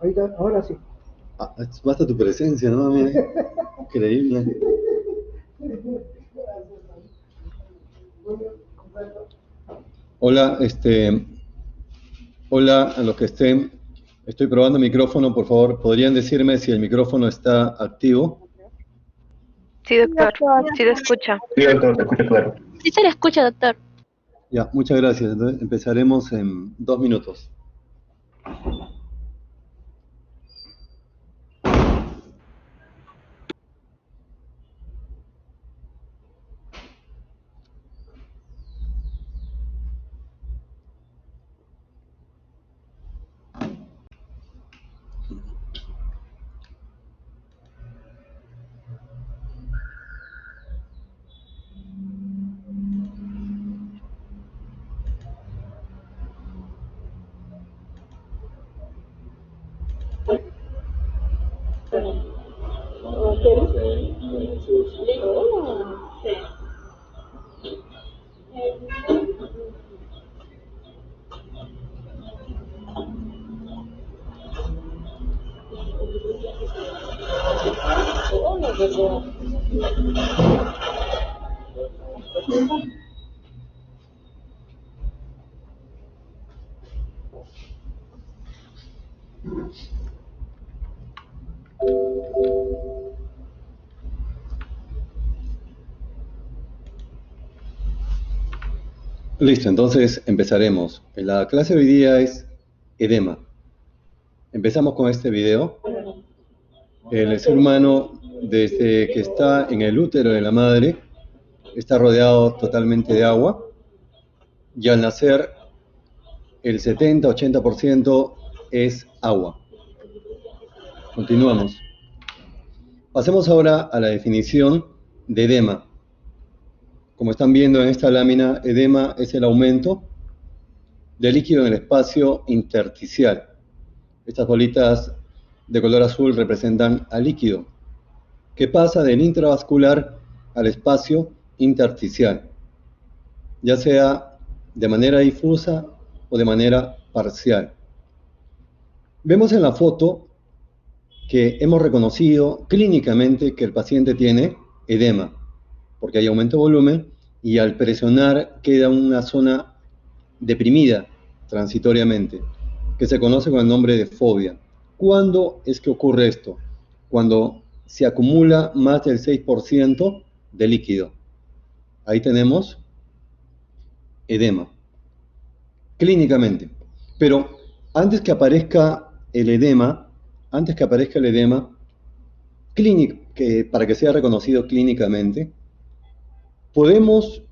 Ahorita, ahora sí. Basta tu presencia, ¿no? Mira, increíble. Hola, hola a los que estén. Estoy probando micrófono, por favor, ¿podrían decirme si el micrófono está activo? Sí, doctor, sí lo escucha. Sí, doctor, te escucho claro. Sí se le escucha, doctor. Ya, muchas gracias. Entonces, empezaremos en 2 minutos. Listo, entonces empezaremos. La clase de hoy día es edema. Empezamos con este video. El ser humano, desde que está en el útero de la madre, está rodeado totalmente de agua y al nacer el 70-80% es agua. Continuamos. Pasemos ahora a la definición de edema. Como están viendo en esta lámina, edema es el aumento de líquido en el espacio intersticial. Estas bolitas de color azul representan al líquido, que pasa del intravascular al espacio intersticial, ya sea de manera difusa o de manera parcial. Vemos en la foto que hemos reconocido clínicamente que el paciente tiene edema, porque hay aumento de volumen y al presionar queda una zona deprimida transitoriamente, que se conoce con el nombre de fobia. ¿Cuándo es que ocurre esto? Cuando se acumula más del 6% de líquido. Ahí tenemos edema, clínicamente. Pero antes que aparezca el edema, para que sea reconocido clínicamente, podemos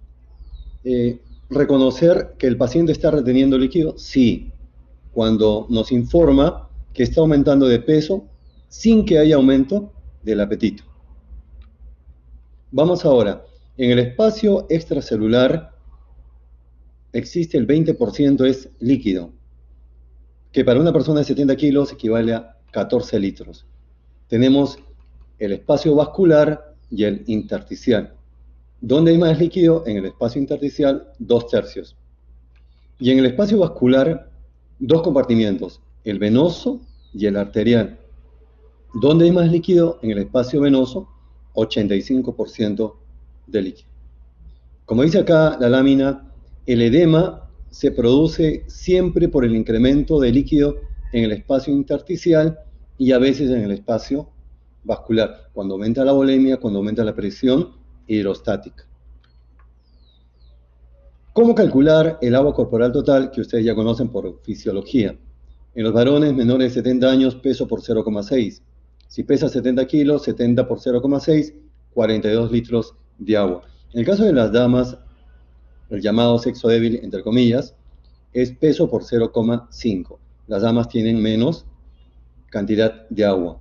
reconocer que el paciente está reteniendo líquido, sí, cuando nos informa que está aumentando de peso sin que haya aumento del apetito. Vamos ahora, en el espacio extracelular existe el 20% es líquido, que para una persona de 70 kilos equivale a 14 litros. Tenemos el espacio vascular y el intersticial. ¿Dónde hay más líquido? En el espacio intersticial, 2/3. Y en el espacio vascular, 2 compartimientos, el venoso y el arterial. ¿Dónde hay más líquido? En el espacio venoso, 85% de líquido. Como dice acá la lámina, el edema se produce siempre por el incremento de líquido en el espacio intersticial y a veces en el espacio vascular, cuando aumenta la volemia, cuando aumenta la presión hidrostática. ¿Cómo calcular el agua corporal total que ustedes ya conocen por fisiología? En los varones menores de 70 años, peso por 0,6. Si pesa 70 kilos, 70 por 0,6, 42 litros de agua. En el caso de las damas, el llamado sexo débil, entre comillas, es peso por 0,5. Las damas tienen menos cantidad de agua.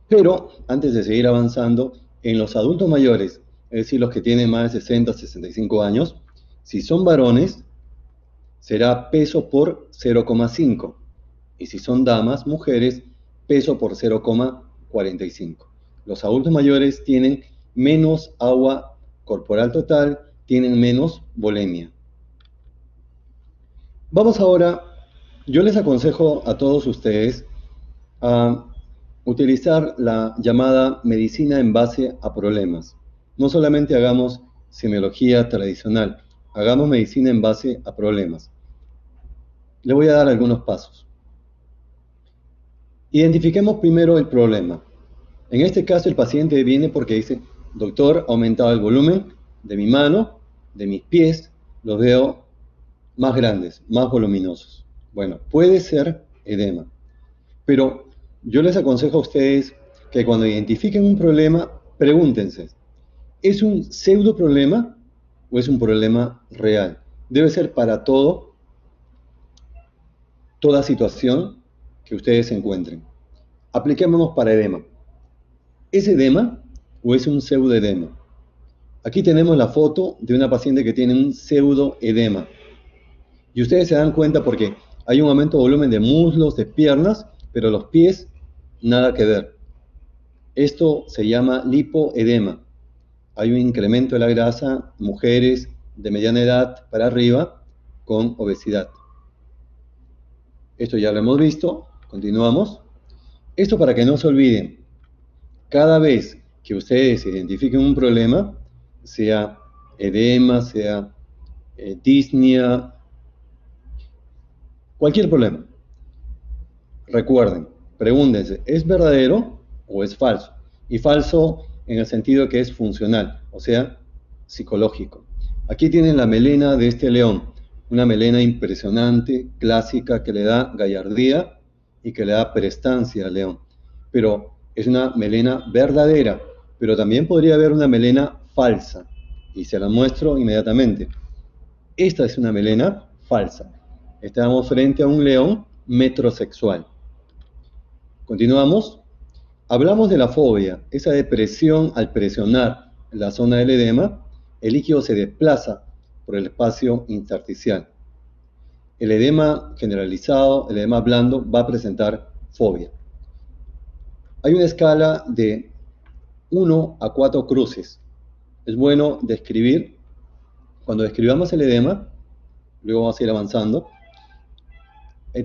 Pero, antes de seguir avanzando, en los adultos mayores, es decir, los que tienen más de 60, 65 años, si son varones, será peso por 0,5. Y si son damas, mujeres, peso por 0,45. Los adultos mayores tienen menos agua corporal total, tienen menos volemia. Vamos ahora Yo les aconsejo a todos ustedes a utilizar la llamada medicina en base a problemas. No solamente hagamos semiología tradicional, hagamos medicina en base a problemas. Le voy a dar algunos pasos. Identifiquemos primero el problema. En este caso, el paciente viene porque dice, doctor, ha aumentado el volumen de mi mano, de mis pies, los veo más grandes, más voluminosos. Bueno, puede ser edema, pero yo les aconsejo a ustedes que cuando identifiquen un problema, pregúntense, ¿es un pseudo problema o es un problema real? Debe ser para toda situación que ustedes se encuentren. Apliquémonos para edema. ¿Es edema o es un pseudoedema? Aquí tenemos la foto de una paciente que tiene un pseudoedema. Y ustedes se dan cuenta porque hay un aumento de volumen de muslos, de piernas, pero los pies, nada que ver. Esto se llama lipoedema. Hay un incremento de la grasa, mujeres de mediana edad para arriba, con obesidad. Esto ya lo hemos visto, continuamos. Esto para que no se olviden, cada vez que ustedes identifiquen un problema, sea edema, sea disnea, cualquier problema, recuerden, pregúntense, ¿es verdadero o es falso? Y falso en el sentido que es funcional, o sea, psicológico. Aquí tienen la melena de este león, una melena impresionante, clásica, que le da gallardía y que le da prestancia al león. Pero es una melena verdadera, pero también podría haber una melena falsa, y se la muestro inmediatamente. Esta es una melena falsa. Estamos frente a un león metrosexual. Continuamos. Hablamos de la fobia, esa depresión al presionar la zona del edema, el líquido se desplaza por el espacio intersticial. El edema generalizado, el edema blando, va a presentar fobia. Hay una escala de 1 a 4 cruces. Es bueno describir, cuando describamos el edema, luego vamos a ir avanzando,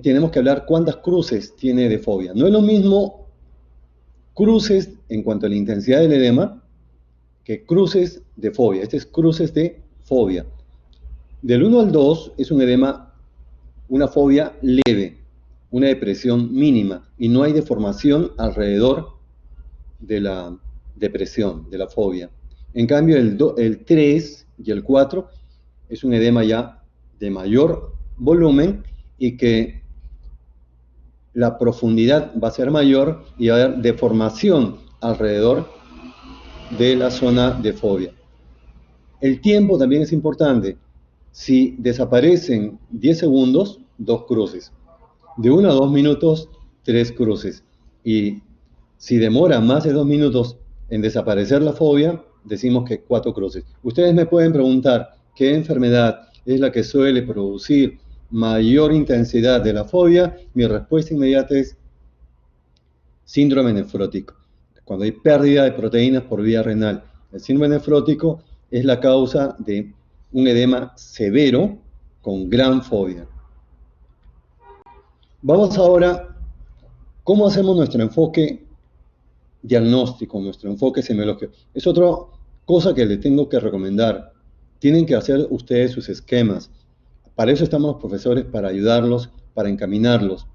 tenemos que hablar cuántas cruces tiene de fobia. No es lo mismo cruces en cuanto a la intensidad del edema que cruces de fobia. Este es cruces de fobia. Del 1 al 2 es un edema, una fobia leve, una depresión mínima, y no hay deformación alrededor de la depresión, de la fobia. En cambio, el 3 y el 4 es un edema ya de mayor volumen y que la profundidad va a ser mayor y va a haber deformación alrededor de la zona de fobia. El tiempo también es importante. Si desaparecen 10 segundos, 2 cruces. De 1 a 2 minutos, 3 cruces. Y si demora más de 2 minutos en desaparecer la fobia, decimos que 4 cruces. Ustedes me pueden preguntar qué enfermedad es la que suele producir mayor intensidad de la fobia. Mi respuesta inmediata es síndrome nefrótico. Cuando hay pérdida de proteínas por vía renal. El síndrome nefrótico es la causa de un edema severo con gran fobia. Vamos ahora, ¿cómo hacemos nuestro enfoque diagnóstico, nuestro enfoque semiológico? Es otra cosa que les tengo que recomendar. Tienen que hacer ustedes sus esquemas. Para eso estamos los profesores, para ayudarlos, para encaminarlos.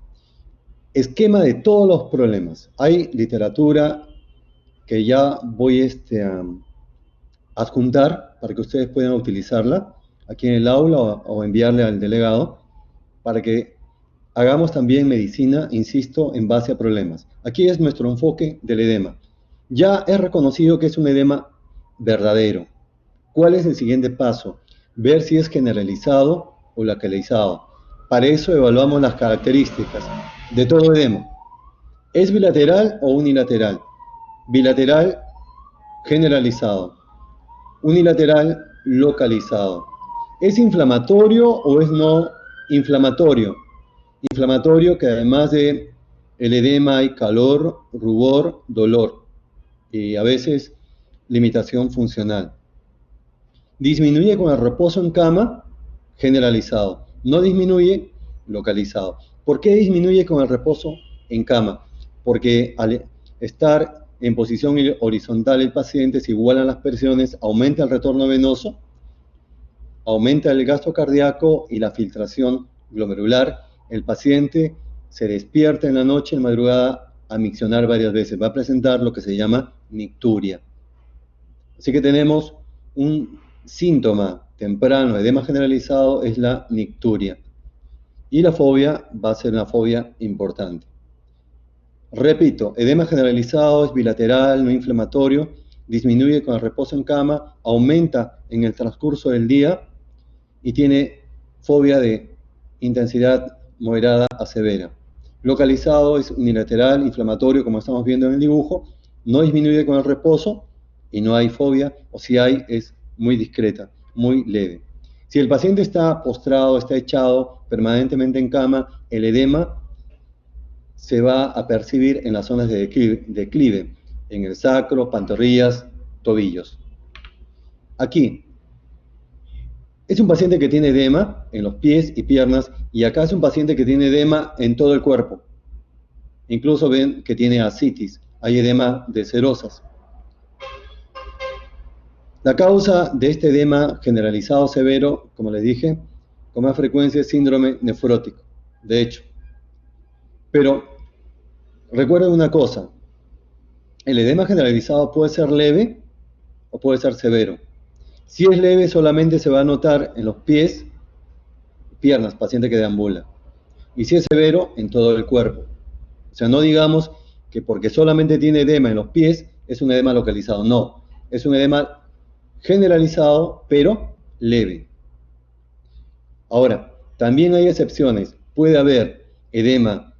Esquema de todos los problemas. Hay literatura que ya voy a adjuntar para que ustedes puedan utilizarla aquí en el aula o enviarle al delegado para que hagamos también medicina, insisto, en base a problemas. Aquí es nuestro enfoque del edema. Ya es reconocido que es un edema verdadero. ¿Cuál es el siguiente paso? Ver si es generalizado o localizado. Para eso evaluamos las características de todo edema. ¿Es bilateral o unilateral? Bilateral, generalizado. Unilateral, localizado. ¿Es inflamatorio o es no inflamatorio? Inflamatorio, que además de el edema hay calor, rubor, dolor y a veces limitación funcional. Disminuye con el reposo en cama, generalizado. No disminuye, localizado. ¿Por qué disminuye con el reposo en cama? Porque al estar en posición horizontal el paciente, se igualan las presiones, aumenta el retorno venoso, aumenta el gasto cardíaco y la filtración glomerular. El paciente se despierta en la noche, en madrugada, a miccionar varias veces. Va a presentar lo que se llama nicturia. Así que tenemos un síntoma temprano, edema generalizado, es la nicturia. Y la fobia va a ser una fobia importante. Repito, edema generalizado es bilateral, no inflamatorio, disminuye con el reposo en cama, aumenta en el transcurso del día y tiene fobia de intensidad moderada a severa. Localizado es unilateral, inflamatorio, como estamos viendo en el dibujo, no disminuye con el reposo y no hay fobia, o si hay, es muy discreta, muy leve. Si el paciente está postrado, está echado permanentemente en cama, el edema se va a percibir en las zonas de declive, en el sacro, pantorrillas, tobillos. Aquí, es un paciente que tiene edema en los pies y piernas, y acá es un paciente que tiene edema en todo el cuerpo. Incluso ven que tiene ascitis, hay edema de serosas. La causa de este edema generalizado severo, como les dije, con más frecuencia es síndrome nefrótico, de hecho. Pero recuerden una cosa, el edema generalizado puede ser leve o puede ser severo. Si es leve, solamente se va a notar en los pies, piernas, paciente que deambula. Y si es severo, en todo el cuerpo. O sea, no digamos que porque solamente tiene edema en los pies, es un edema localizado. No, es un edema generalizado, pero leve. Ahora, también hay excepciones. Puede haber edema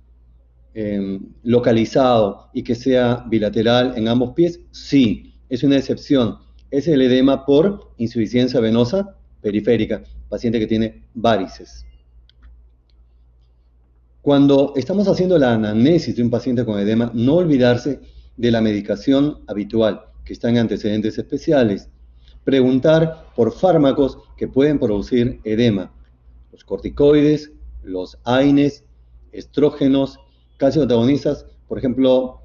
localizado y que sea bilateral en ambos pies. Sí, es una excepción. Es el edema por insuficiencia venosa periférica, paciente que tiene varices. Cuando estamos haciendo la anamnesis de un paciente con edema, no olvidarse de la medicación habitual, que está en antecedentes especiales. Preguntar por fármacos que pueden producir edema. Los corticoides, los AINES, estrógenos, calcio antagonistas, por ejemplo,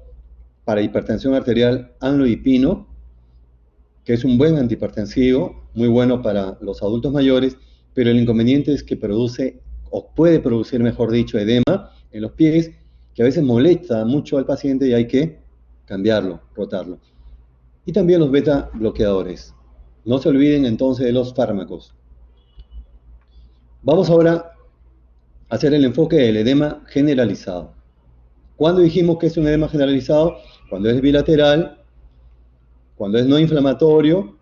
para hipertensión arterial, amlodipino, que es un buen antihipertensivo, muy bueno para los adultos mayores, pero el inconveniente es que produce, o puede producir, mejor dicho, edema en los pies, que a veces molesta mucho al paciente y hay que cambiarlo, rotarlo. Y también los beta bloqueadores. No se olviden entonces de los fármacos. Vamos ahora a hacer el enfoque del edema generalizado. ¿Cuándo dijimos que es un edema generalizado? Cuando es bilateral, cuando es no inflamatorio,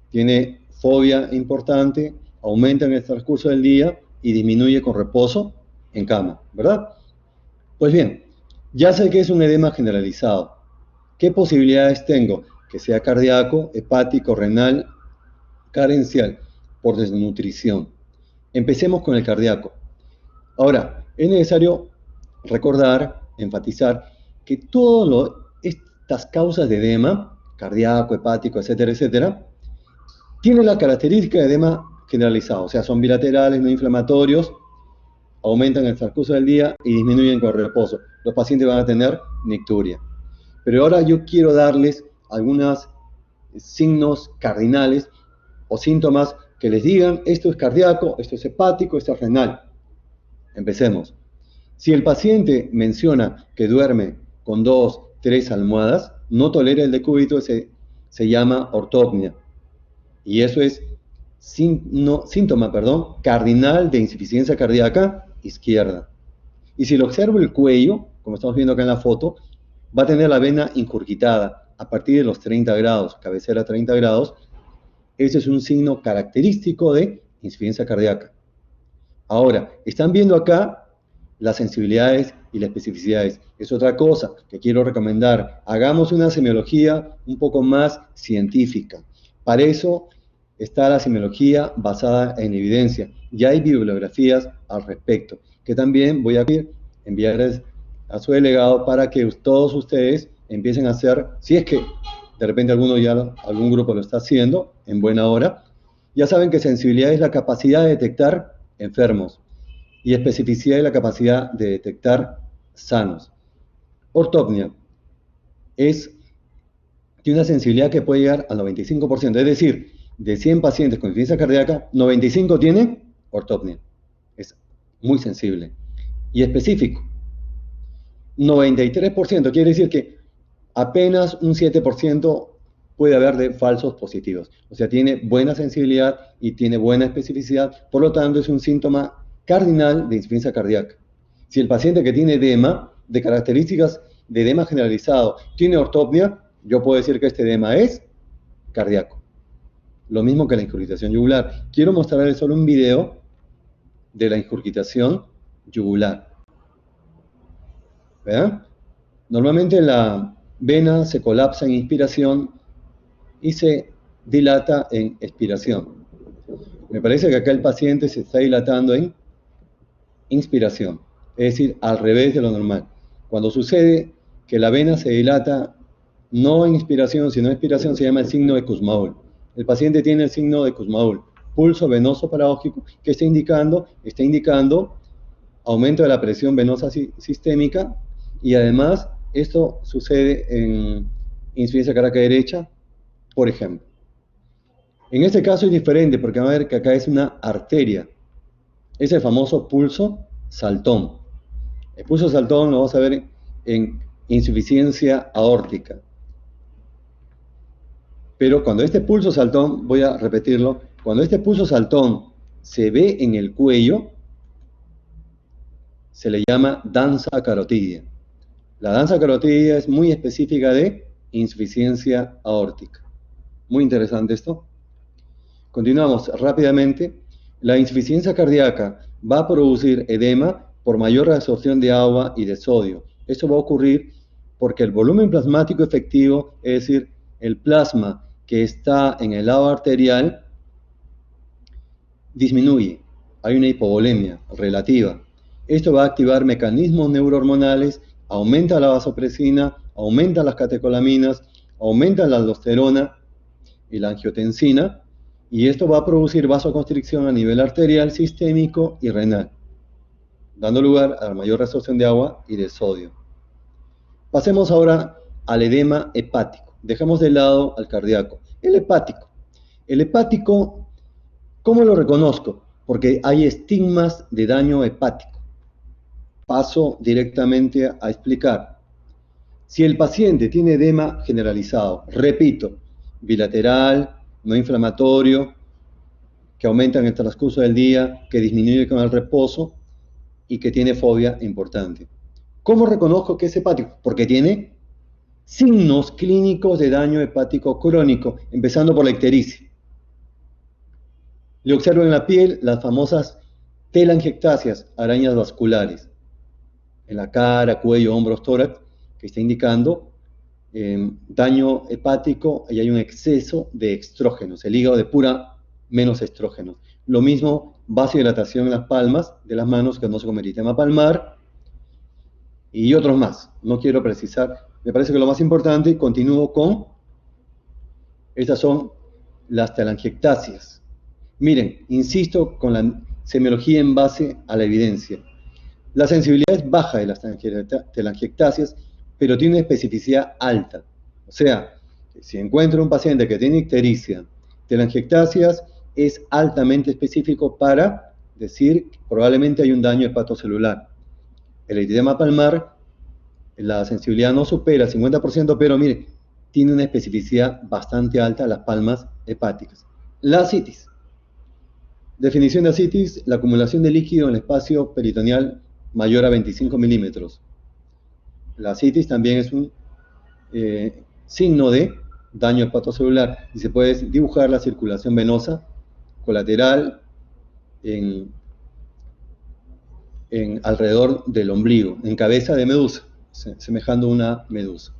tiene fobia importante, aumenta en el transcurso del día y disminuye con reposo en cama, ¿verdad? Pues bien, ya sé que es un edema generalizado. ¿Qué posibilidades tengo? Que sea cardíaco, hepático, renal, carencial, por desnutrición. Empecemos con el cardíaco. Ahora, es necesario recordar, enfatizar, que todas estas causas de edema, cardíaco, hepático, etcétera, etcétera, tienen la característica de edema generalizado, o sea, son bilaterales, no inflamatorios, aumentan el transcurso del día y disminuyen con el reposo. Los pacientes van a tener nicturia. Pero ahora yo quiero darles algunos signos cardinales o síntomas que les digan, esto es cardíaco, esto es hepático, esto es renal. Empecemos. Si el paciente menciona que duerme con 2, 3 almohadas, no tolera el decúbito, se llama ortopnia. Y eso es síntoma cardinal de insuficiencia cardíaca izquierda. Y si lo observo el cuello, como estamos viendo acá en la foto, va a tener la vena incurgitada a partir de los 30 grados, cabecera 30 grados. Ese es un signo característico de insuficiencia cardíaca. Ahora, están viendo acá las sensibilidades y las especificidades. Es otra cosa que quiero recomendar. Hagamos una semiología un poco más científica. Para eso está la semiología basada en evidencia. Ya hay bibliografías al respecto, que también voy a enviarles a su delegado para que todos ustedes empiecen a hacer, si es que de repente algún grupo lo está haciendo, en buena hora. Ya saben que sensibilidad es la capacidad de detectar enfermos. y especificidad y la capacidad de detectar sanos. Ortopnia tiene una sensibilidad que puede llegar al 95%, es decir, de 100 pacientes con insuficiencia cardíaca, 95 tienen ortopnia. Es muy sensible y específico. 93% quiere decir que apenas un 7% puede haber de falsos positivos. O sea, tiene buena sensibilidad y tiene buena especificidad, por lo tanto es un síntoma cardinal de insuficiencia cardíaca. Si el paciente que tiene edema, de características de edema generalizado, tiene ortopnia, yo puedo decir que este edema es cardíaco. Lo mismo que la ingurgitación yugular. Quiero mostrarles solo un video de la ingurgitación yugular. ¿Vean? Normalmente la vena se colapsa en inspiración y se dilata en expiración. Me parece que acá el paciente se está dilatando en inspiración, es decir, al revés de lo normal. Cuando sucede que la vena se dilata no en inspiración, sino en expiración, se llama el signo de Kussmaul. El paciente tiene el signo de Kussmaul, pulso venoso paradójico, que está indicando aumento de la presión venosa sistémica, y además esto sucede en insuficiencia cardíaca derecha, por ejemplo. En este caso es diferente porque van a ver que acá es una arteria. Es el famoso pulso saltón. El pulso saltón lo vamos a ver en insuficiencia aórtica. Pero cuando este pulso saltón, voy a repetirlo, cuando este pulso saltón se ve en el cuello, se le llama danza carotidia. La danza carotidia es muy específica de insuficiencia aórtica. Muy interesante esto. Continuamos rápidamente. La insuficiencia cardíaca va a producir edema por mayor reabsorción de agua y de sodio. Esto va a ocurrir porque el volumen plasmático efectivo, es decir, el plasma que está en el lado arterial, disminuye. Hay una hipovolemia relativa. Esto va a activar mecanismos neurohormonales, aumenta la vasopresina, aumenta las catecolaminas, aumenta la aldosterona y la angiotensina, y esto va a producir vasoconstricción a nivel arterial, sistémico y renal, dando lugar a la mayor reabsorción de agua y de sodio. Pasemos ahora al edema hepático. Dejamos de lado al cardíaco. El hepático, ¿cómo lo reconozco? Porque hay estigmas de daño hepático. Paso directamente a explicar. Si el paciente tiene edema generalizado, repito, bilateral, no inflamatorio, que aumenta en el transcurso del día, que disminuye con el reposo y que tiene fobia importante. ¿Cómo reconozco que es hepático? Porque tiene signos clínicos de daño hepático crónico, empezando por la ictericia. Le observo en la piel las famosas telangiectasias, arañas vasculares, en la cara, cuello, hombros, tórax, que está indicando daño hepático y hay un exceso de estrógenos. El hígado depura menos estrógenos. Lo mismo, vasodilatación en las palmas de las manos, que no se como eritema palmar, y otros más. No quiero precisar. Me parece que lo más importante, continúo con, estas son las telangiectasias. Miren, insisto con la semiología en base a la evidencia. La sensibilidad es baja de las telangiectasias, pero tiene una especificidad alta. O sea, si encuentro un paciente que tiene ictericia, telangiectasias, es altamente específico para decir que probablemente hay un daño hepatocelular. El eritema palmar, la sensibilidad no supera el 50%, pero mire, tiene una especificidad bastante alta las palmas hepáticas. La ascitis. Definición de ascitis, la acumulación de líquido en el espacio peritoneal mayor a 25 milímetros. La ascitis también es un signo de daño hepatocelular y se puede dibujar la circulación venosa colateral alrededor del ombligo, en cabeza de medusa, semejando una medusa.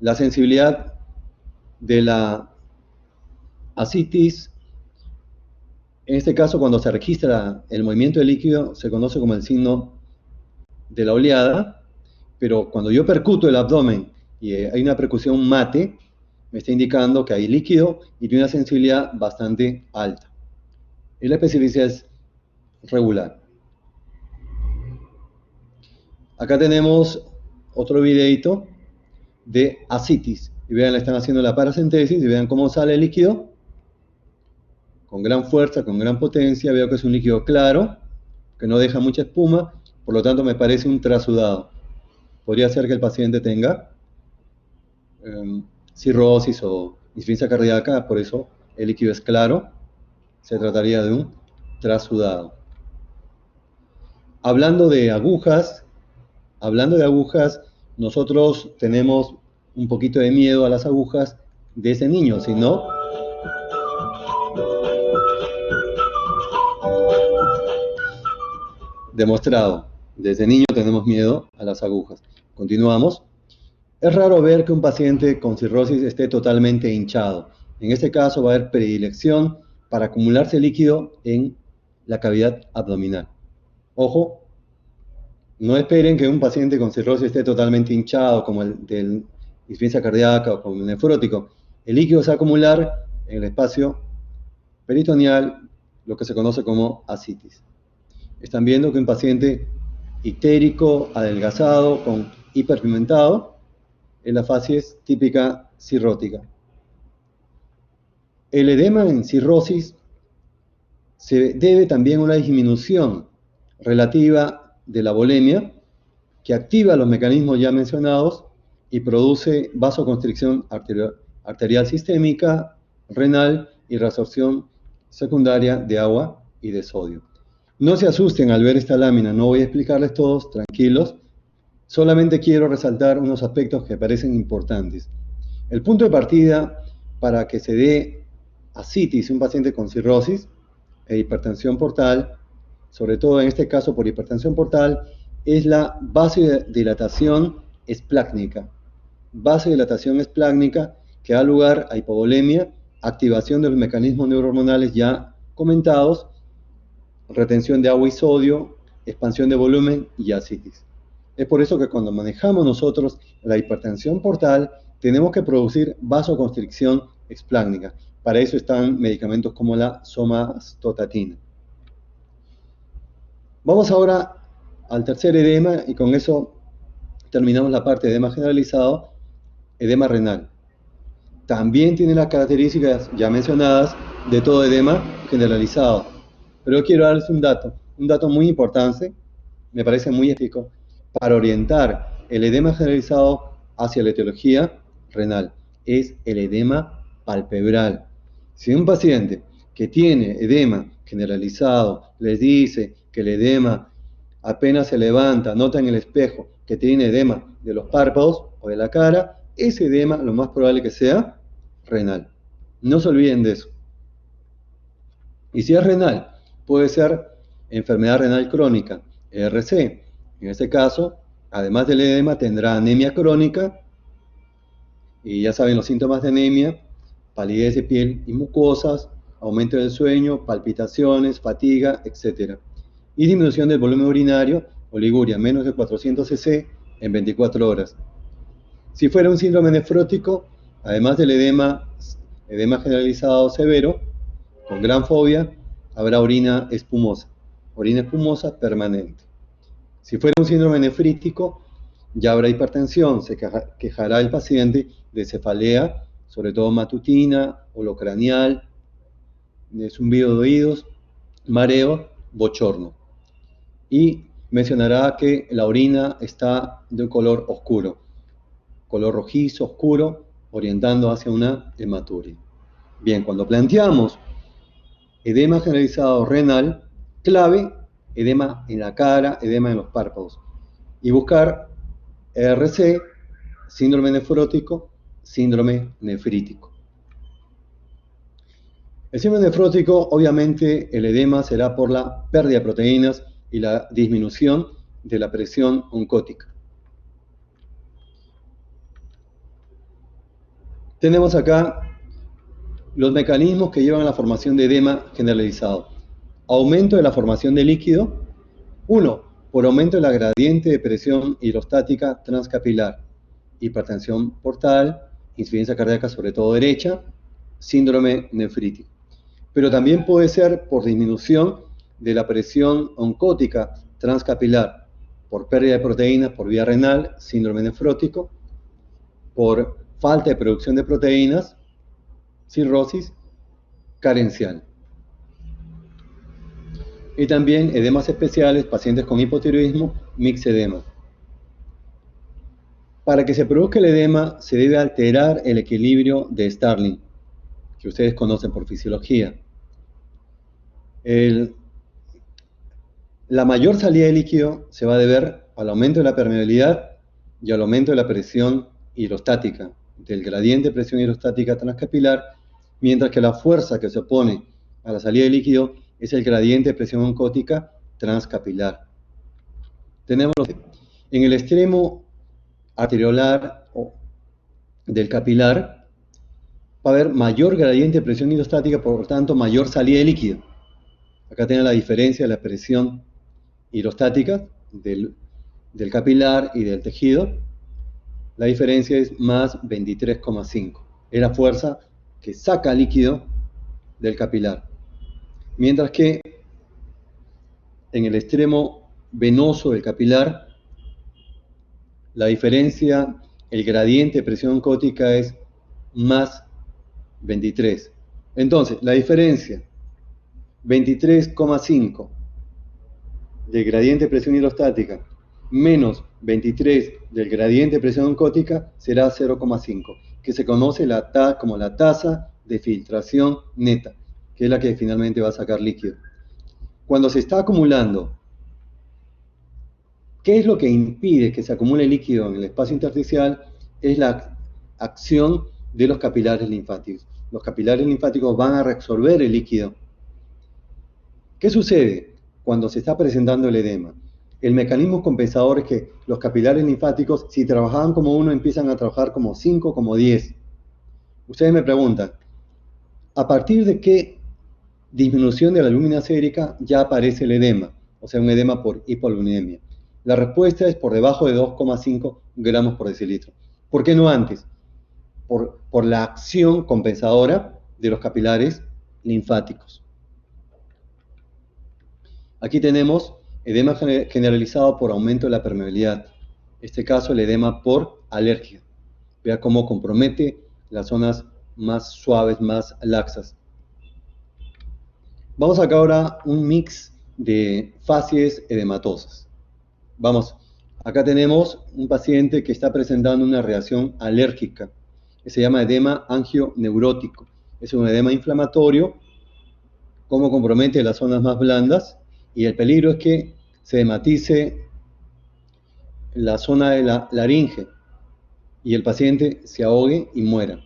La sensibilidad de la ascitis, en este caso cuando se registra el movimiento del líquido, se conoce como el signo de la oleada, pero cuando yo percuto el abdomen y hay una percusión mate, me está indicando que hay líquido y tiene una sensibilidad bastante alta. Y la especificidad es regular. Acá tenemos otro videito de ascitis. Y vean, le están haciendo la paracentesis y vean cómo sale el líquido. Con gran fuerza, con gran potencia. Veo que es un líquido claro, que no deja mucha espuma. Por lo tanto, me parece un trasudado. Podría ser que el paciente tenga cirrosis o insuficiencia cardíaca, por eso el líquido es claro. Se trataría de un trasudado. Hablando de agujas, nosotros tenemos un poquito de miedo a las agujas de ese niño, si no, demostrado, desde niño tenemos miedo a las agujas. Continuamos. Es raro ver que un paciente con cirrosis esté totalmente hinchado. En este caso va a haber predilección para acumularse líquido en la cavidad abdominal. Ojo, no esperen que un paciente con cirrosis esté totalmente hinchado, como el de insuficiencia cardíaca o como el nefrótico. El líquido se va a acumular en el espacio peritoneal, lo que se conoce como ascitis. Están viendo que un paciente ictérico, adelgazado, con hiperpigmentado, es la facies típica cirrótica. El edema en cirrosis se debe también a una disminución relativa de la volemia que activa los mecanismos ya mencionados y produce vasoconstricción arterial sistémica, renal y reabsorción secundaria de agua y de sodio. No se asusten al ver esta lámina, no voy a explicarles todos, tranquilos. Solamente quiero resaltar unos aspectos que parecen importantes. El punto de partida para que se dé ascitis en un paciente con cirrosis e hipertensión portal, sobre todo en este caso por hipertensión portal, es la vasodilatación esplácnica. Vasodilatación esplácnica que da lugar a hipovolemia, activación de los mecanismos neurohormonales ya comentados, retención de agua y sodio, expansión de volumen y ascitis. Es por eso que cuando manejamos nosotros la hipertensión portal, tenemos que producir vasoconstricción esplácnica. Para eso están medicamentos como la somatostatina. Vamos ahora al tercer edema y con eso terminamos la parte de edema generalizado, edema renal. También tiene las características ya mencionadas de todo edema generalizado. Pero yo quiero darles un dato muy importante, me parece muy eficaz, para orientar el edema generalizado hacia la etiología renal. Es el edema palpebral. Si un paciente que tiene edema generalizado les dice que el edema apenas se levanta, nota en el espejo que tiene edema de los párpados o de la cara, ese edema lo más probable que sea renal. No se olviden de eso. Y si es renal, puede ser enfermedad renal crónica, ERC. En este caso, además del edema, tendrá anemia crónica, y ya saben los síntomas de anemia: palidez de piel y mucosas, aumento del sueño, palpitaciones, fatiga, etc. Y disminución del volumen urinario, oliguria, menos de 400 cc en 24 horas. Si fuera un síndrome nefrótico, además del edema generalizado severo, con gran fobia, habrá orina espumosa permanente. Si fuera un síndrome nefrítico, ya habrá hipertensión, se quejará el paciente de cefalea, sobre todo matutina, holocranial, de zumbido de oídos, mareo, bochorno. Y mencionará que la orina está de un color oscuro, color rojizo, oscuro, orientando hacia una hematuria. Bien, cuando planteamos edema generalizado renal, clave, edema en la cara, edema en los párpados. Y buscar ERC, síndrome nefrótico, síndrome nefrítico. El síndrome nefrótico, obviamente, el edema será por la pérdida de proteínas y la disminución de la presión oncótica. Tenemos acá los mecanismos que llevan a la formación de edema generalizado. Aumento de la formación de líquido. 1. Por aumento de la gradiente de presión hidrostática transcapilar. Hipertensión portal, insuficiencia cardíaca sobre todo derecha, síndrome nefrítico. Pero también puede ser por disminución de la presión oncótica transcapilar, por pérdida de proteínas por vía renal, síndrome nefrótico, por falta de producción de proteínas, cirrosis carencial. Y también edemas especiales, pacientes con hipotiroidismo, mixedema. Para que se produzca el edema se debe alterar el equilibrio de Starling, que ustedes conocen por fisiología. La mayor salida de líquido se va a deber al aumento de la permeabilidad y al aumento de la presión hidrostática, del gradiente de presión hidrostática transcapilar, mientras que la fuerza que se opone a la salida de líquido es el gradiente de presión oncótica transcapilar. Tenemos en el extremo arteriolar del capilar va a haber mayor gradiente de presión hidrostática, por lo tanto mayor salida de líquido. Acá tienen la diferencia de la presión hidrostática del capilar y del tejido. La diferencia es más 23,5. Es la fuerza que saca líquido del capilar. Mientras que en el extremo venoso del capilar, la diferencia, el gradiente de presión oncótica es más 23. Entonces, la diferencia 23,5 del gradiente de presión hidrostática menos 23 del gradiente de presión oncótica será 0,5, que se conoce como la tasa de filtración neta, que es la que finalmente va a sacar líquido. Cuando se está acumulando, ¿qué es lo que impide que se acumule líquido en el espacio intersticial? Es la acción de los capilares linfáticos. Los capilares linfáticos van a reabsorber el líquido. ¿Qué sucede cuando se está presentando el edema? El mecanismo compensador es que los capilares linfáticos, si trabajaban como 1, empiezan a trabajar como 5, como 10. Ustedes me preguntan, ¿a partir de qué disminución de la alúmina sérica ya aparece el edema? O sea, un edema por hipoaluminemia. La respuesta es por debajo de 2,5 gramos por decilitro. ¿Por qué no antes? Por la acción compensadora de los capilares linfáticos. Aquí tenemos edema generalizado por aumento de la permeabilidad. En este caso, el edema por alergia. Vea cómo compromete las zonas más suaves, más laxas. Vamos a sacar ahora un mix de facies edematosas. Vamos, acá tenemos un paciente que está presentando una reacción alérgica, que se llama edema angioneurótico. Es un edema inflamatorio, como compromete las zonas más blandas, y el peligro es que se edematice la zona de la laringe y el paciente se ahogue y muera.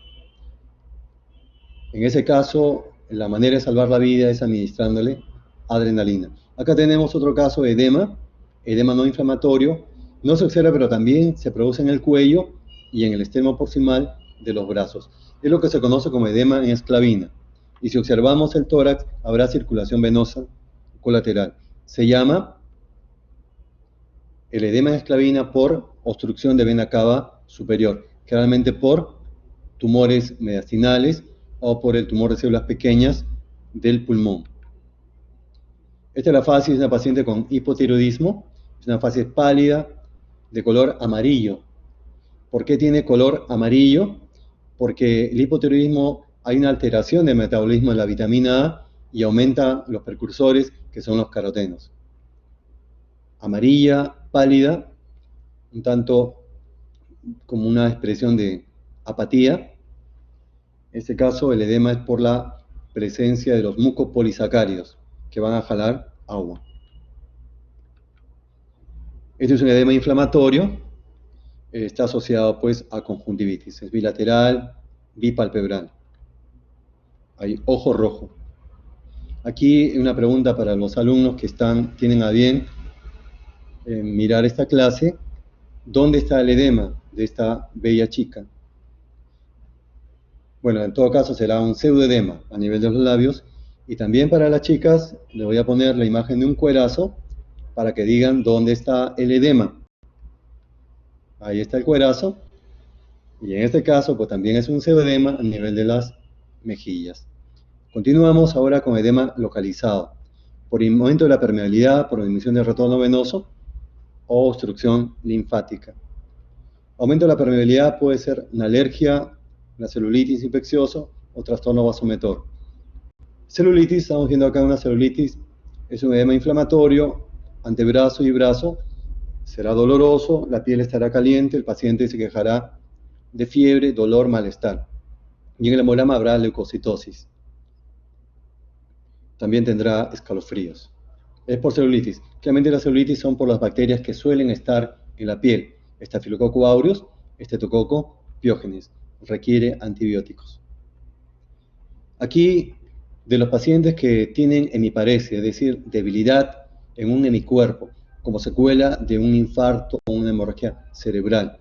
En ese caso, la manera de salvar la vida es administrándole adrenalina. Acá tenemos otro caso de edema no inflamatorio. No se observa, pero también se produce en el cuello y en el extremo proximal de los brazos. Es lo que se conoce como edema en esclavina. Y si observamos el tórax, habrá circulación venosa colateral. Se llama el edema en esclavina por obstrucción de vena cava superior, generalmente por tumores mediastinales o por el tumor de células pequeñas del pulmón. Esta es la facie de una paciente con hipotiroidismo. Es una facie pálida de color amarillo. ¿Por qué tiene color amarillo? Porque el hipotiroidismo hay una alteración del metabolismo de la vitamina A y aumenta los precursores que son los carotenos. Amarilla, pálida, un tanto como una expresión de apatía. En este caso, el edema es por la presencia de los mucopolisacáridos que van a jalar agua. Este es un edema inflamatorio, está asociado pues a conjuntivitis, es bilateral, bipalpebral. Hay ojo rojo. Aquí una pregunta para los alumnos que tienen a bien mirar esta clase. ¿Dónde está el edema de esta bella chica? Bueno, en todo caso será un pseudoedema a nivel de los labios. Y también para las chicas le voy a poner la imagen de un cuerazo para que digan dónde está el edema. Ahí está el cuerazo. Y en este caso pues también es un pseudoedema a nivel de las mejillas. Continuamos ahora con edema localizado. Por aumento de la permeabilidad, por disminución del retorno venoso, o obstrucción linfática. Aumento de la permeabilidad puede ser una alergia, una celulitis infecciosa o trastorno vasomotor. Celulitis, estamos viendo acá una celulitis, es un edema inflamatorio, antebrazo y brazo, será doloroso, la piel estará caliente, el paciente se quejará de fiebre, dolor, malestar. Y en el hemograma habrá leucocitosis. También tendrá escalofríos. Es por celulitis. Claramente las celulitis son por las bacterias que suelen estar en la piel. Staphylococcus aureus, Streptococcus pyogenes. Requiere antibióticos. Aquí, de los pacientes que tienen hemiparesia, es decir, debilidad en un hemicuerpo, como secuela de un infarto o una hemorragia cerebral.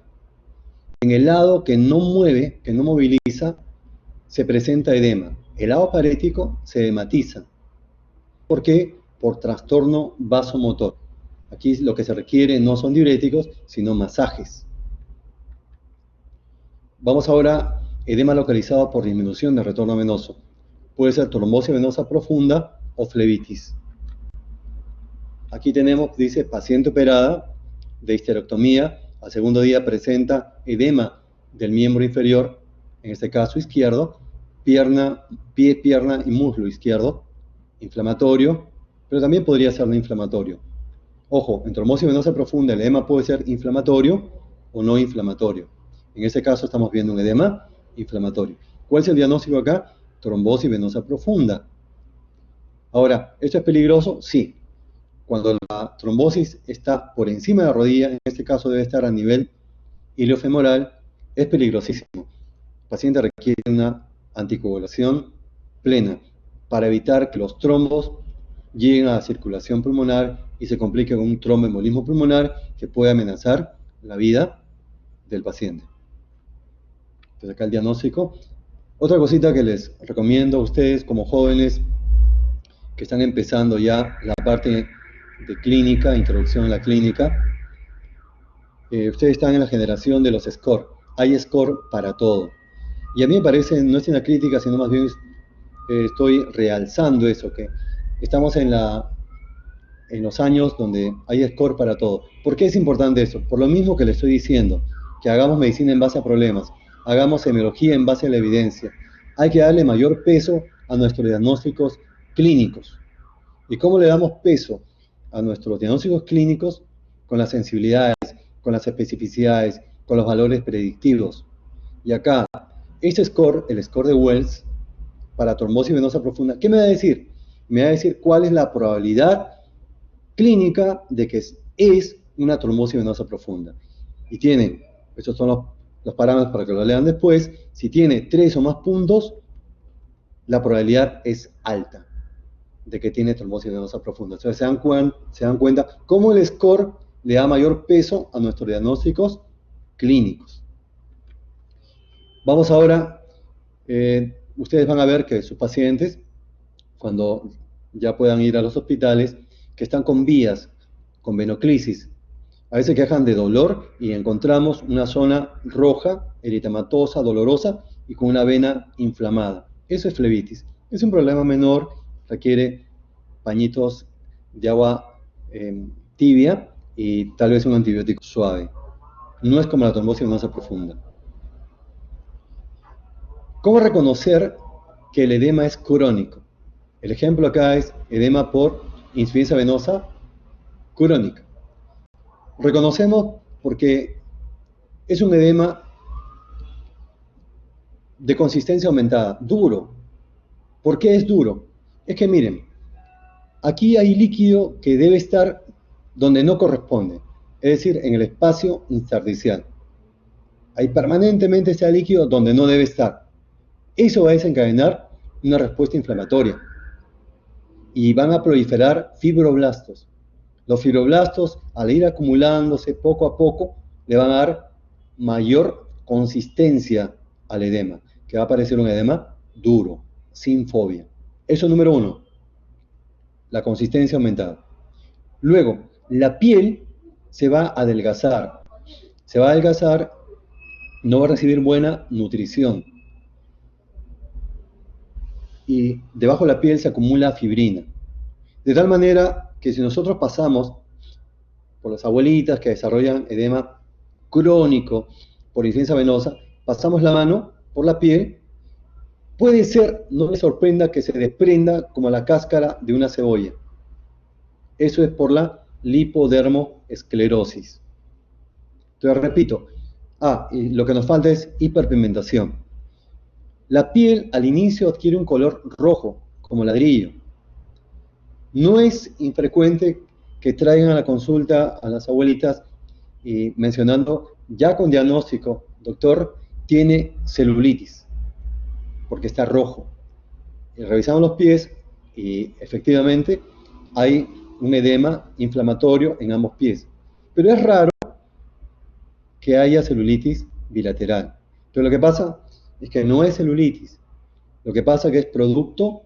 En el lado que no mueve, que no moviliza, se presenta edema. El lado parético se edematiza. ¿Por qué? Por trastorno vasomotor. Aquí lo que se requiere no son diuréticos, sino masajes. Vamos ahora, edema localizado por disminución del retorno venoso. Puede ser trombosis venosa profunda o flebitis. Aquí tenemos, dice, paciente operada de histerectomía. Al segundo día presenta edema del miembro inferior, en este caso izquierdo, pie, pierna y muslo izquierdo, inflamatorio, pero también podría ser no inflamatorio. Ojo, en trombosis venosa profunda el edema puede ser inflamatorio o no inflamatorio. En este caso estamos viendo un edema inflamatorio. ¿Cuál es el diagnóstico acá? Trombosis venosa profunda. Ahora, ¿esto es peligroso? Sí. Cuando la trombosis está por encima de la rodilla, en este caso debe estar a nivel iliofemoral, es peligrosísimo. El paciente requiere una anticoagulación plena para evitar que los trombos lleguen a la circulación pulmonar y se complique con un tromboembolismo pulmonar que puede amenazar la vida del paciente. Entonces acá el diagnóstico. Otra cosita que les recomiendo a ustedes como jóvenes que están empezando ya la parte de clínica, introducción a la clínica, ustedes están en la generación de los SCORE. Hay SCORE para todo. Y a mí me parece, no es una crítica, sino más bien estoy realzando eso, que estamos en los años donde hay SCORE para todo. ¿Por qué es importante eso? Por lo mismo que le estoy diciendo, que hagamos medicina en base a problemas, hagamos semiología en base a la evidencia. Hay que darle mayor peso a nuestros diagnósticos clínicos. ¿Y cómo le damos peso a nuestros diagnósticos clínicos? Con las sensibilidades, con las especificidades, con los valores predictivos. Y acá, este score, el score de Wells, para trombosis venosa profunda, ¿qué me va a decir? Me va a decir cuál es la probabilidad clínica de que es una trombosis venosa profunda. Y tienen, estos son los parámetros para que lo lean después, si tiene 3 o más puntos, la probabilidad es alta de que tiene trombosis venosa profunda. Entonces se dan cuenta cómo el score le da mayor peso a nuestros diagnósticos clínicos. Vamos ahora, ustedes van a ver que sus pacientes, cuando ya puedan ir a los hospitales, que están con vías, con venoclisis, a veces quejan de dolor y encontramos una zona roja, eritematosa, dolorosa y con una vena inflamada. Eso es flebitis. Es un problema menor, requiere pañitos de agua tibia y tal vez un antibiótico suave. No es como la trombosis venosa profunda. ¿Cómo reconocer que el edema es crónico? El ejemplo acá es edema por insuficiencia venosa crónica. Reconocemos porque es un edema de consistencia aumentada, duro. ¿Por qué es duro? Es que miren, aquí hay líquido que debe estar donde no corresponde, es decir, en el espacio intersticial. Hay permanentemente ese líquido donde no debe estar. Eso va a desencadenar una respuesta inflamatoria y van a proliferar fibroblastos. Los fibroblastos, al ir acumulándose poco a poco, le van a dar mayor consistencia al edema, que va a aparecer un edema duro, sin fobia. Eso es número 1, la consistencia aumentada. Luego, la piel se va a adelgazar. Se va a adelgazar, no va a recibir buena nutrición. Y debajo de la piel se acumula fibrina. De tal manera que si nosotros pasamos por las abuelitas que desarrollan edema crónico por insuficiencia venosa, pasamos la mano por la piel, puede ser, no les sorprenda, que se desprenda como la cáscara de una cebolla. Eso es por la lipodermoesclerosis. Entonces, repito, y lo que nos falta es hiperpigmentación. La piel al inicio adquiere un color rojo, como ladrillo. No es infrecuente que traigan a la consulta a las abuelitas y mencionando, ya con diagnóstico, doctor, tiene celulitis, porque está rojo. Y revisamos los pies y efectivamente hay un edema inflamatorio en ambos pies. Pero es raro que haya celulitis bilateral. Entonces lo que pasa es que no es celulitis. Lo que pasa es que es producto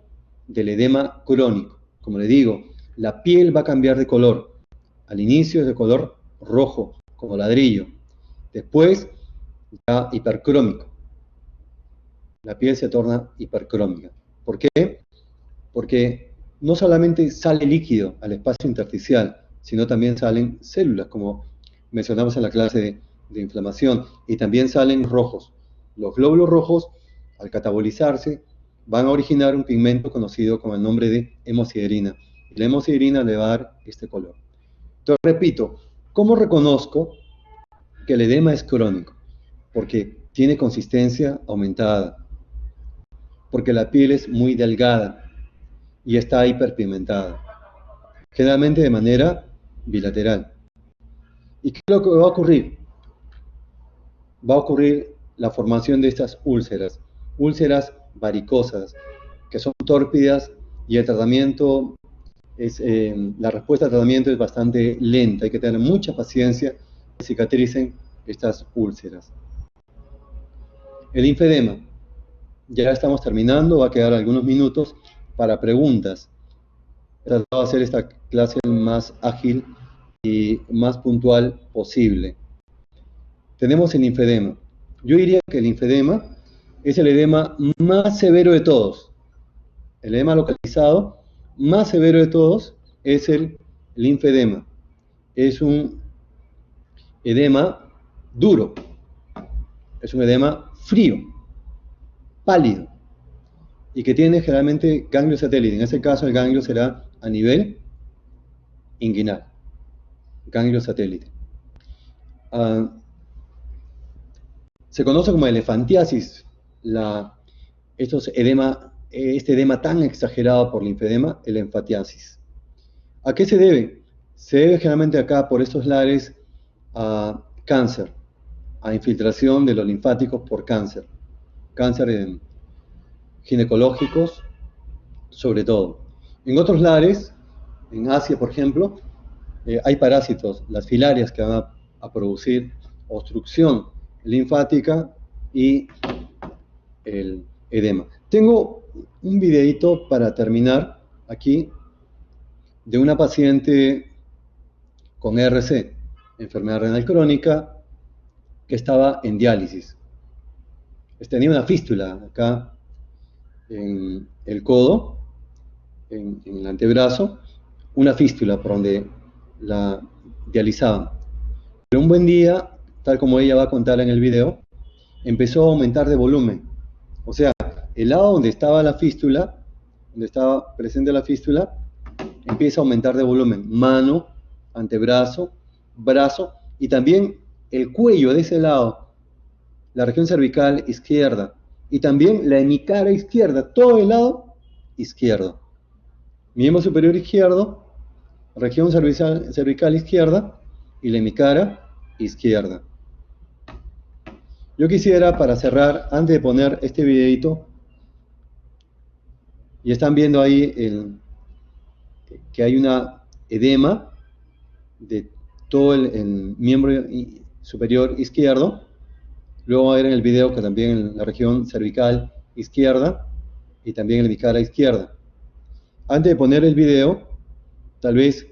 del edema crónico. Como le digo, la piel va a cambiar de color. Al inicio es de color rojo, como ladrillo. Después ya hipercrómico. La piel se torna hipercrómica. ¿Por qué? Porque no solamente sale líquido al espacio intersticial, sino también salen células, como mencionamos en la clase de inflamación, y también salen rojos. Los glóbulos rojos, al catabolizarse, van a originar un pigmento conocido con el nombre de hemosiderina. Y la hemosiderina le va a dar este color. Entonces, repito, ¿cómo reconozco que el edema es crónico? Porque tiene consistencia aumentada, porque la piel es muy delgada y está hiperpigmentada, generalmente de manera bilateral. ¿Y qué es lo que va a ocurrir? Va a ocurrir la formación de estas úlceras varicosas, que son tórpidas y el tratamiento la respuesta al tratamiento es bastante lenta. Hay que tener mucha paciencia que cicatricen estas úlceras. El linfedema. Ya estamos terminando, va a quedar algunos minutos para preguntas. He tratado de hacer esta clase más ágil y más puntual posible. Tenemos el linfedema. Yo diría que el linfedema es el edema más severo de todos. El edema localizado más severo de todos es el linfedema. Es un edema duro, es un edema frío, pálido, y que tiene generalmente ganglio satélite. En este caso el ganglio será a nivel inguinal, ganglio satélite. Se conoce como elefantiasis este edema tan exagerado por linfedema, el linfatiasis. ¿A qué se debe? Se debe generalmente acá por estos lares a cáncer, a infiltración de los linfáticos por cáncer ginecológicos sobre todo. En otros lares, en Asia por ejemplo, hay parásitos, las filarias, que van a producir obstrucción linfática y el edema. Tengo un videito para terminar aquí de una paciente con ERC, enfermedad renal crónica, que estaba en diálisis. Tenía una fístula acá en el codo, en el antebrazo, una fístula por donde la dializaban. Pero un buen día, tal como ella va a contar en el video, empezó a aumentar de volumen. O sea, el lado donde estaba la fístula, donde estaba presente la fístula, empieza a aumentar de volumen. Mano, antebrazo, brazo y también el cuello de ese lado, la región cervical izquierda y también la hemicara izquierda, todo el lado izquierdo. Miembro superior izquierdo, región cervical izquierda y la hemicara izquierda. Yo quisiera, para cerrar, antes de poner este videito, y están viendo ahí que hay una edema de todo el miembro superior izquierdo. Luego va a ver en el video que también en la región cervical izquierda y también en la hemicara izquierda. Antes de poner el video, tal vez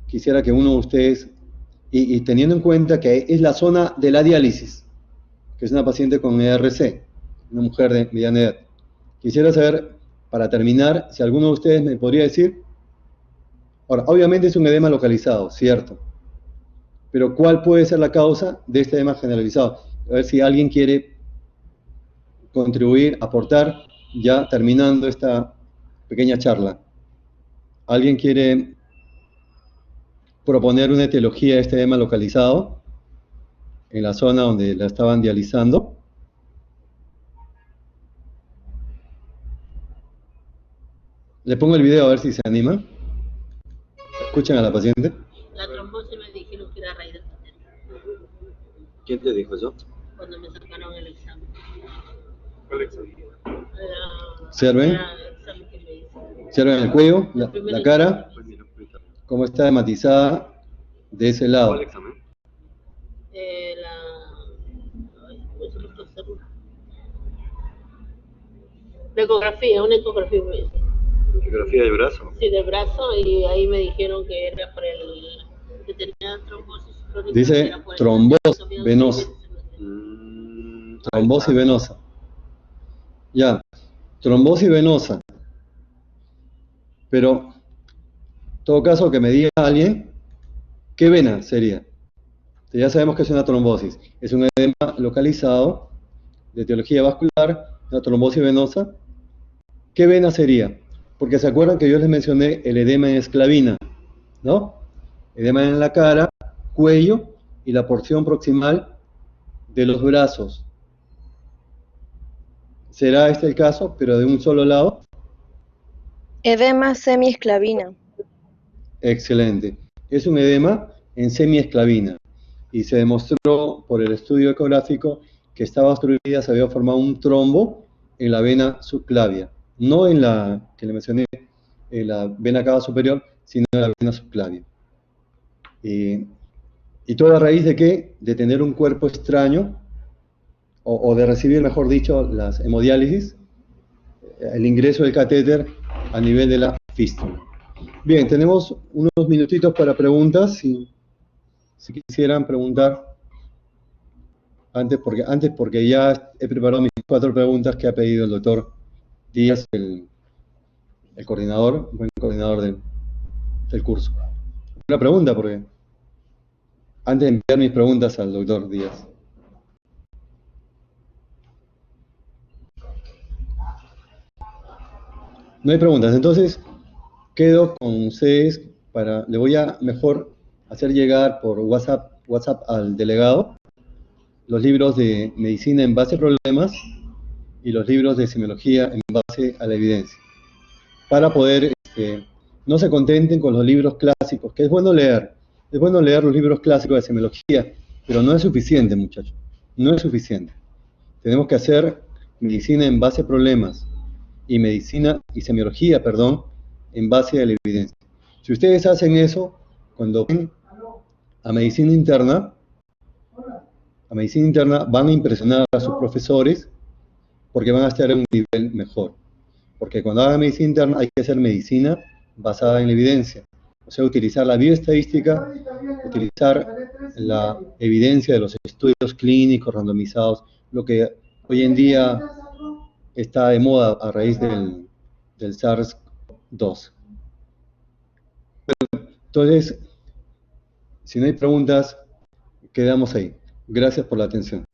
quisiera que uno de ustedes, y teniendo en cuenta que es la zona de la diálisis, que es una paciente con ERC, una mujer de mediana edad, quisiera saber, para terminar, si alguno de ustedes me podría decir. Ahora, obviamente es un edema localizado, ¿cierto? Pero ¿cuál puede ser la causa de este edema generalizado? A ver si alguien quiere contribuir, aportar, ya terminando esta pequeña charla. ¿Alguien quiere proponer una etiología de este edema localizado en la zona donde la estaban dializando? Le pongo el video a ver si se animan. Escuchen a la paciente. La trombosis me dijeron que era raíz del paciente. ¿Quién te dijo eso? Cuando me sacaron el examen. ¿Cuál examen? ¿Observen? El examen que me hice. ¿Observen el cuello, la cara? Pues mira, ahorita. ¿Cómo está hematizada de ese lado? ¿Cuál examen? ¿Cómo se llama esta célula? La ecografía, una ecografía me hice. Geografía del brazo. Sí, del brazo, y ahí me dijeron que era por el que tenía trombosis crónica. Dice era por el- trombosis venosa. Trombosis venosa. Ya, trombosis venosa. Pero, en todo caso, que me diga alguien, ¿qué vena sería? Ya sabemos que es una trombosis. Es un edema localizado de etiología vascular, una trombosis venosa. ¿Qué vena sería? Porque se acuerdan que yo les mencioné el edema en esclavina, ¿no? Edema en la cara, cuello y la porción proximal de los brazos. ¿Será este el caso, pero de un solo lado? Edema semiesclavina. Excelente. Es un edema en semiesclavina y se demostró por el estudio ecográfico que estaba obstruida, se había formado un trombo en la vena subclavia, no en la que le mencioné, en la vena cava superior, sino en la vena subclavia. ¿Y todo a raíz de qué? De tener un cuerpo extraño, o de recibir, mejor dicho, las hemodiálisis, el ingreso del catéter a nivel de la fístula. Bien, tenemos unos minutitos para preguntas, si quisieran preguntar, antes porque ya he preparado mis 4 preguntas que ha pedido el doctor Díaz, el coordinador, buen coordinador del curso. Una pregunta, porque antes de enviar mis preguntas al doctor Díaz. No hay preguntas, entonces quedo con ustedes le voy a mejor hacer llegar por WhatsApp al delegado los libros de medicina en base a problemas y los libros de semiología en base a la evidencia. Para poder, no se contenten con los libros clásicos, que es bueno leer los libros clásicos de semiología, pero no es suficiente, muchachos, no es suficiente. Tenemos que hacer medicina en base a problemas y medicina y semiología, en base a la evidencia. Si ustedes hacen eso, cuando ven a medicina interna van a impresionar a sus profesores porque van a estar en un nivel mejor. Porque cuando hagan medicina interna hay que hacer medicina basada en la evidencia. O sea, utilizar la bioestadística, utilizar la evidencia de los estudios clínicos randomizados, lo que hoy en día está de moda a raíz del SARS-2. Entonces, si no hay preguntas, quedamos ahí. Gracias por la atención.